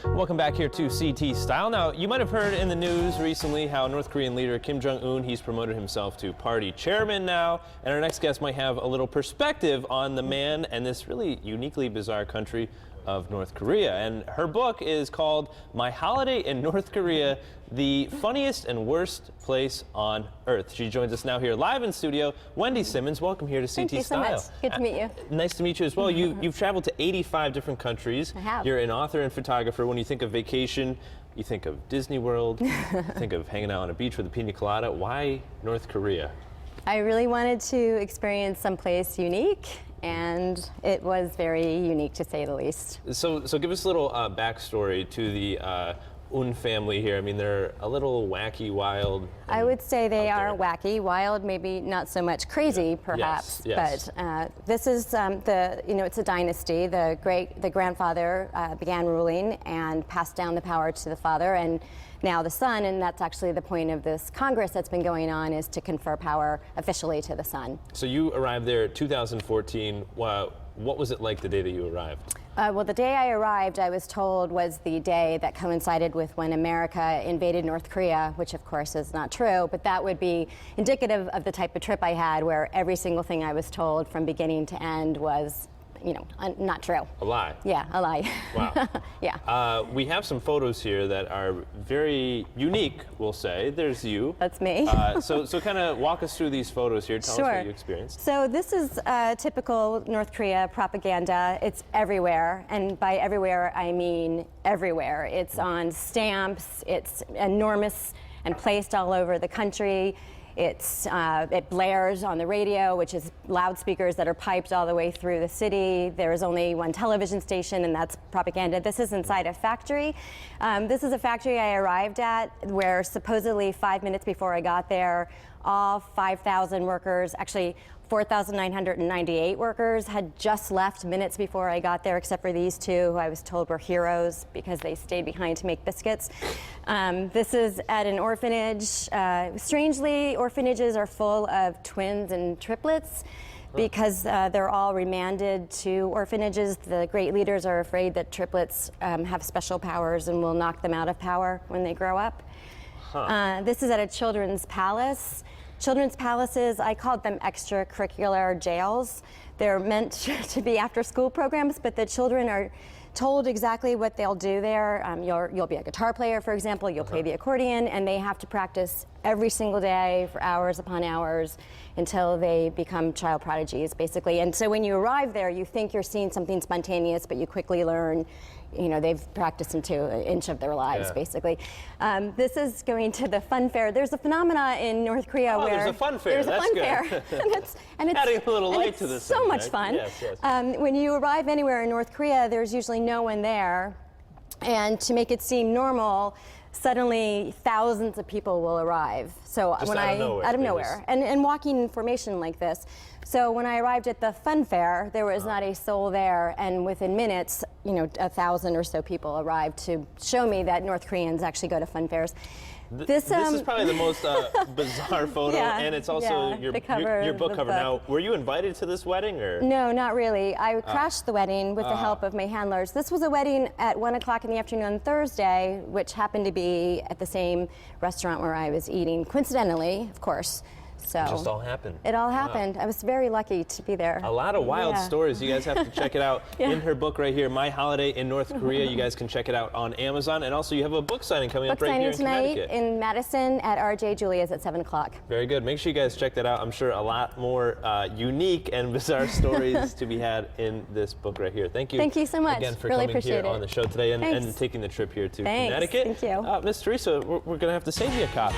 Welcome back here to CT Style. Now, you might have heard in the news recently how North Korean leader Kim Jong-un, he's promoted himself to party chairman now, and our next guest might have a little perspective on the man and this really uniquely bizarre country of North Korea. And her book is called My Holiday in North Korea, the Funniest and Worst Place on Earth. She joins us now here live in studio. Wendy Simmons, welcome here to CT Style. Thank you so much. Good to meet you. Nice to meet you as well. You've traveled to 85 different countries. I have. You're an author and photographer. When you think of vacation, you think of Disney World, you think of hanging out on a beach with a pina colada. Why North Korea? I really wanted to experience someplace unique, and it was very unique to say the least. So give us a little backstory to the Un family here. I mean, they're a little wacky, wild. I would say they are wacky, wild, maybe not so much crazy, perhaps. Yes. But this is it's a dynasty. The grandfather began ruling and passed down the power to the father, and now the son, and that's actually the point of this Congress that's been going on, is to confer power officially to the son. So you arrived there 2014. What was it like the day that you arrived? Well, the day I arrived, I was told, was the day that coincided with when America invaded North Korea, which of course is not true, but that would be indicative of the type of trip I had, where every single thing I was told from beginning to end was, not true. A lie. Yeah, a lie. Wow. Yeah. We have some photos here that are very unique, we'll say. There's you. That's me. So kind of walk us through these photos here. Tell us what you experienced. So this is typical North Korea propaganda. It's everywhere, and by everywhere I mean everywhere. It's on stamps. It's enormous and placed all over the country. It blares on the radio, which is loudspeakers that are piped all the way through the city. There is only one television station, and that's propaganda. This is inside a factory. This is a factory I arrived at where supposedly 5 minutes before I got there, all 5,000 workers, actually 4,998 workers, had just left minutes before I got there, except for these two, who I was told were heroes because they stayed behind to make biscuits. This is at an orphanage. Strangely, orphanages are full of twins and triplets because they're all remanded to orphanages. The great leaders are afraid that triplets have special powers and will knock them out of power when they grow up. This is at a children's palace. Children's palaces, I called them extracurricular jails. They're meant to be after-school programs, but the children are told exactly what they'll do there. You'll be a guitar player, for example. You'll play the accordion, and they have to practice every single day for hours upon hours until they become child prodigies, basically. And so when you arrive there, you think you're seeing something spontaneous, but you quickly learn, they've practiced into an inch of their lives, basically. This is going to the fun fair. There's a phenomena in North Korea where there's a fun fair. There's a fun fair, and it's adding a little light to this. So much fun. Yes, yes. When you arrive anywhere in North Korea, there's usually no one there, and to make it seem normal, suddenly thousands of people will arrive. So Just when out of nowhere, and walking in formation like this. So when I arrived at the fun fair, there was not a soul there, and within minutes, 1,000 or so people arrived to show me that North Koreans actually go to fun fairs. This is probably the most bizarre photo, and it's also your book cover. Now, were you invited to this wedding, or? No, not really. I crashed the wedding with the help of my handlers. This was a wedding at 1 o'clock in the afternoon on Thursday, which happened to be at the same restaurant where I was eating, coincidentally, of course. So it just all happened. It all happened. I was very lucky to be there. A lot of wild stories. You guys have to check it out in her book right here, My Holiday in North Korea. You guys can check it out on Amazon. And also you have a book signing coming up right here in Connecticut. Book signing tonight in Madison at RJ Julia's at 7 o'clock. Very good. Make sure you guys check that out. I'm sure a lot more unique and bizarre stories to be had in this book right here. Thank you. Thank you so much. Again for really coming here on the show today and taking the trip here to Connecticut. Thank you. Miss Teresa, we're going to have to save you a copy.